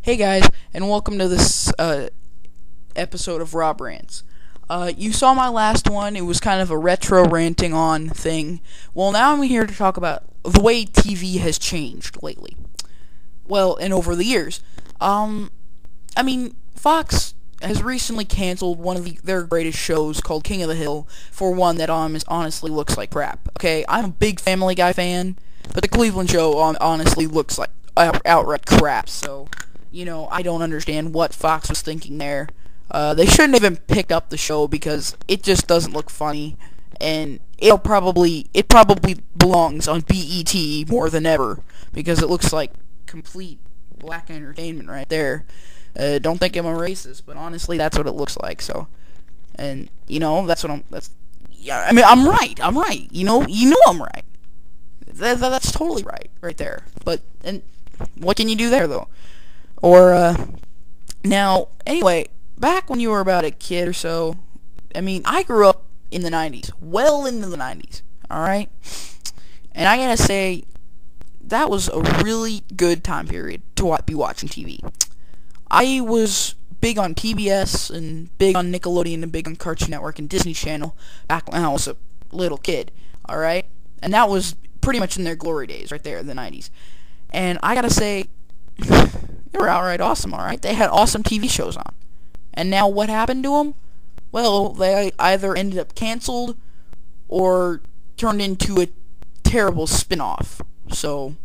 Hey guys, and welcome to this episode of Rants. You saw my last one. It was kind of a retro ranting on thing. Well, now I'm here to talk about the way TV has changed lately. Well, and over the years. Fox has recently canceled one of their greatest shows called King of the Hill for one that honestly looks like crap. Okay, I'm a big Family Guy fan, but the Cleveland show honestly looks like outright crap, so I don't understand what Fox was thinking there. They shouldn't have even picked up the show because it just doesn't look funny, and it probably belongs on BET more than ever because it looks like complete black entertainment right there. Don't think I'm a racist, but honestly, that's what it looks like. So, and I'm right. I'm right. I'm right. That's totally right there. But and what can you do there though? Or, now, anyway, back when you were about a kid or so, I grew up in the 90s, well into the 90s, alright? And I gotta say, that was a really good time period to be watching TV. I was big on PBS, and big on Nickelodeon, and big on Cartoon Network and Disney Channel back when I was a little kid, alright? And that was pretty much in their glory days, right there, in the 90s. And I gotta say, they were outright awesome, alright? They had awesome TV shows on. And now what happened to them? Well, they either ended up canceled or turned into a terrible spin-off. So,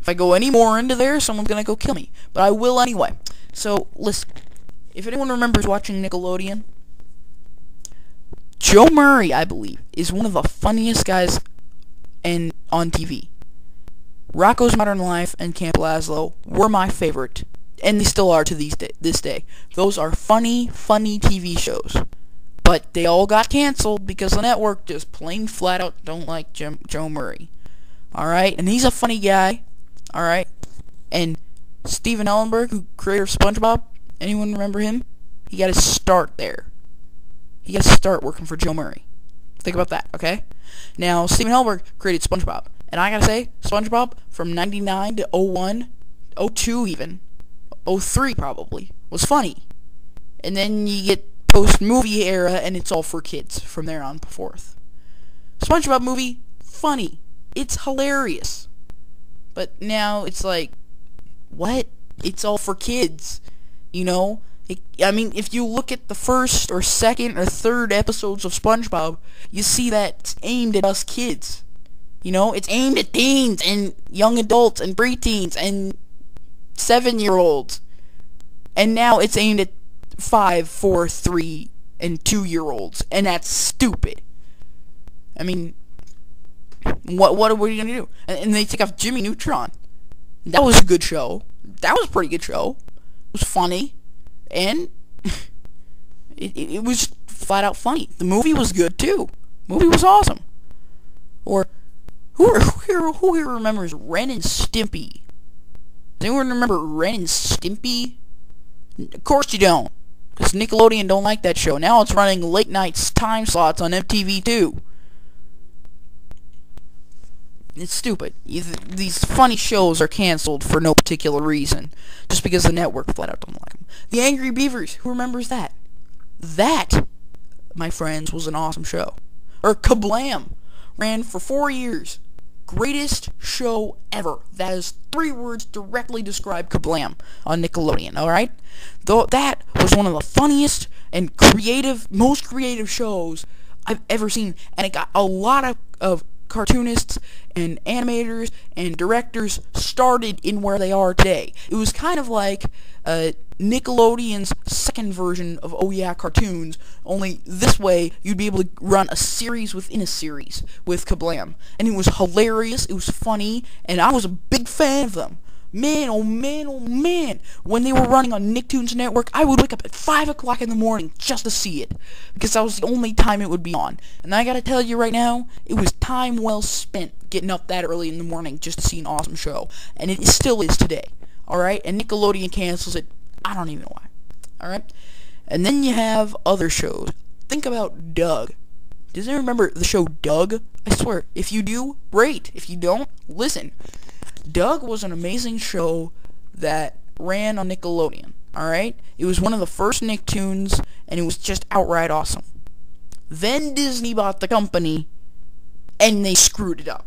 if I go any more into there, someone's gonna go kill me. But I will anyway. So, listen. If anyone remembers watching Nickelodeon, Joe Murray, I believe, is one of the funniest guys on TV. Rocko's Modern Life and Camp Lazlo were my favorite, and they still are to this day. Those are funny TV shows. But they all got canceled because the network just plain flat out don't like Joe Murray. Alright? And he's a funny guy. Alright? And Steven Ellenberg, who creator of SpongeBob, anyone remember him? He got his start there. He got his start working for Joe Murray. Think about that, okay? Now, Steven Ellenberg created SpongeBob. And I gotta say, SpongeBob, from 99 to 01, 02 even, 03 probably, was funny. And then you get post-movie era, and it's all for kids from there on forth. SpongeBob movie, funny. It's hilarious. But now it's like, what? It's all for kids, if you look at the first or second or third episodes of SpongeBob, you see that it's aimed at us kids. It's aimed at teens and young adults and preteens and 7-year-olds. And now it's aimed at 5, 4, 3, and 2-year-olds. And that's stupid. What are we going to do? And they take off Jimmy Neutron. That was a good show. That was a pretty good show. It was funny. And it was flat out funny. The movie was good too. The movie was awesome. Or who here remembers Ren and Stimpy? Does anyone remember Ren and Stimpy? Of course you don't, because Nickelodeon don't like that show. Now it's running late night time slots on MTV too. It's stupid. These funny shows are canceled for no particular reason, just because the network flat out don't like them. The Angry Beavers, who remembers that? That, my friends, was an awesome show. Or Kablam, ran for 4 years. Greatest show ever. That is 3 words directly describe Kablam on Nickelodeon, alright? Though that was one of the funniest and most creative shows I've ever seen, and it got a lot of cartoonists and animators and directors started in where they are today. It was kind of like Nickelodeon's second version of Oh Yeah Cartoons, only this way you'd be able to run a series within a series with Kablam. And it was hilarious, it was funny, and I was a big fan of them. Man, oh man, oh man. When they were running on Nicktoons Network, I would wake up at 5 o'clock in the morning just to see it, because that was the only time it would be on. And I gotta tell you right now, it was time well spent getting up that early in the morning just to see an awesome show. And it still is today, alright? And Nickelodeon cancels it, I don't even know why, alright? And then you have other shows. Think about Doug. Does anyone remember the show Doug? I swear, if you do, great. If you don't, listen. Doug was an amazing show that ran on Nickelodeon, alright? It was one of the first Nicktoons, and it was just outright awesome. Then Disney bought the company, and they screwed it up.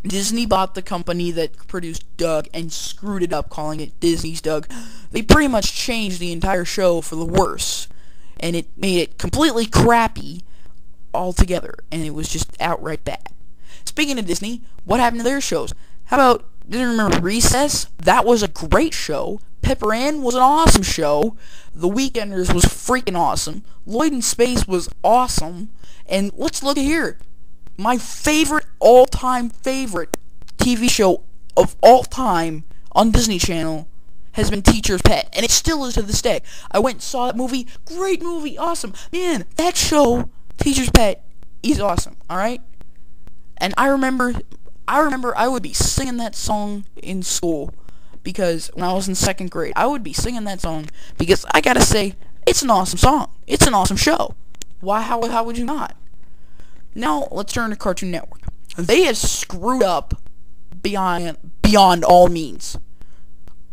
Disney bought the company that produced Doug and screwed it up, calling it Disney's Doug. They pretty much changed the entire show for the worse, and it made it completely crappy altogether, and it was just outright bad. Speaking of Disney, what happened to their shows? How about, didn't you remember Recess? That was a great show. Pepper Ann was an awesome show. The Weekenders was freaking awesome. Lloyd in Space was awesome. And let's look here. My favorite, all-time favorite TV show of all time on Disney Channel has been Teacher's Pet, and it still is to this day. I went and saw that movie. Great movie, awesome. Man, that show, Teacher's Pet, is awesome, alright? And I remember I would be singing that song in school, because when I was in 2nd grade, I would be singing that song, because I gotta say, it's an awesome song. It's an awesome show. How would you not? Now, let's turn to Cartoon Network. They have screwed up beyond all means.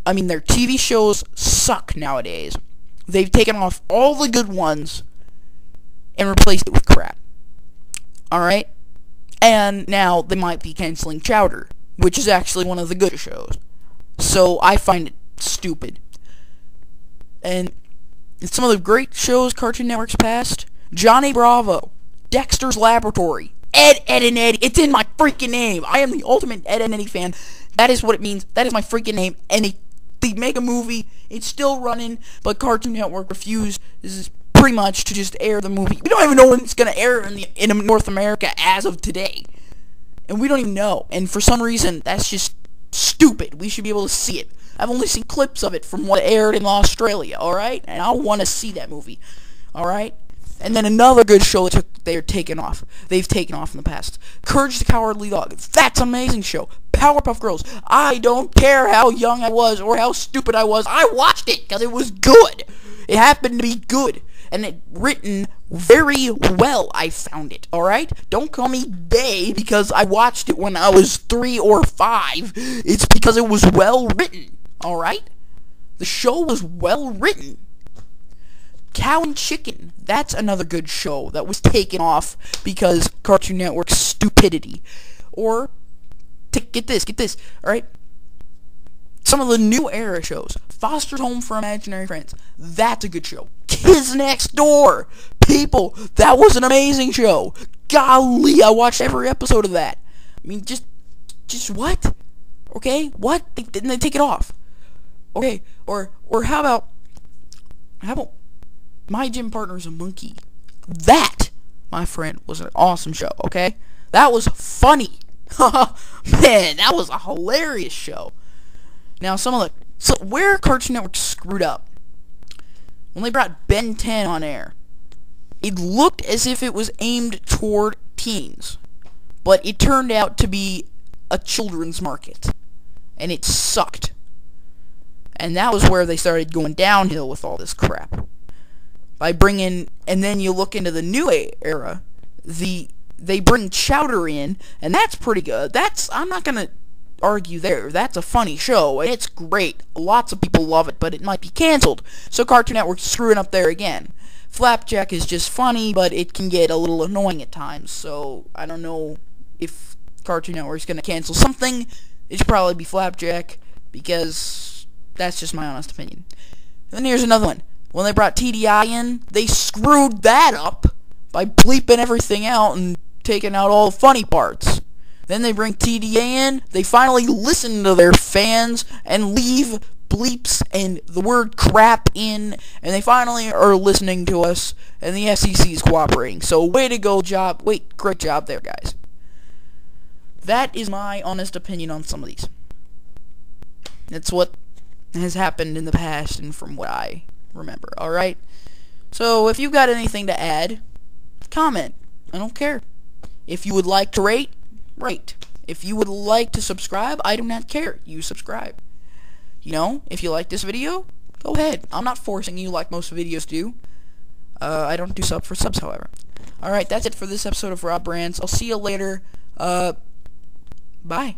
I mean, their TV shows suck nowadays. They've taken off all the good ones and replaced it with crap. Alright? And now they might be canceling Chowder, which is actually one of the good shows. So I find it stupid. And some of the great shows Cartoon Network's past: Johnny Bravo, Dexter's Laboratory, Ed, Edd and Eddy. It's in my freaking name. I am the ultimate Ed and Eddy fan. That is what it means. That is my freaking name. And they make a movie. It's still running, but Cartoon Network refused. This is pretty much to just air the movie. We don't even know when it's going to air in North America as of today. And we don't even know. And for some reason, that's just stupid. We should be able to see it. I've only seen clips of it from what aired in Australia, alright? And I want to see that movie, alright? And then another good show they've taken off in the past: Courage the Cowardly Dog. That's an amazing show. Powerpuff Girls. I don't care how young I was or how stupid I was. I watched it because it was good. It happened to be good. And it written very well, I found it, alright? Don't call me gay because I watched it when I was 3 or 5. It's because it was well written, alright? The show was well written. Cow and Chicken. That's another good show that was taken off because Cartoon Network's stupidity. Or, get this, alright? Some of the new era shows. Foster's Home for Imaginary Friends. That's a good show. Kids Next Door. People, that was an amazing show. Golly, I watched every episode of that. I mean, just what? Okay, what? Didn't they take it off? Okay, or how about My Gym Partner's a Monkey? That, my friend, was an awesome show, okay? That was funny. Man, that was a hilarious show. Now, where Cartoon Network screwed up, when they brought Ben 10 on air, it looked as if it was aimed toward teens, but it turned out to be a children's market, and it sucked. And that was where they started going downhill with all this crap. And then you look into the new era, they bring Chowder in, and that's pretty good. I'm not gonna argue there. That's a funny show, and it's great. Lots of people love it, but it might be canceled. So Cartoon Network's screwing up there again. Flapjack is just funny, but it can get a little annoying at times. So I don't know if Cartoon Network's gonna cancel something. It should probably be Flapjack, because that's just my honest opinion. And then here's another one. When they brought TDI in, they screwed that up by bleeping everything out and taking out all the funny parts. Then they bring TDA in, they finally listen to their fans and leave bleeps and the word crap in, and they finally are listening to us, and the SEC is cooperating. So way to go, great job there, guys. That is my honest opinion on some of these. That's what has happened in the past and from what I remember, alright? So if you've got anything to add, comment. I don't care. If you would like to rate, if you would like to subscribe, I do not care. You subscribe. You know, if you like this video, go ahead. I'm not forcing you like most videos do. I don't do subs for subs, however. Alright, that's it for this episode of Rants. I'll see you later. Bye.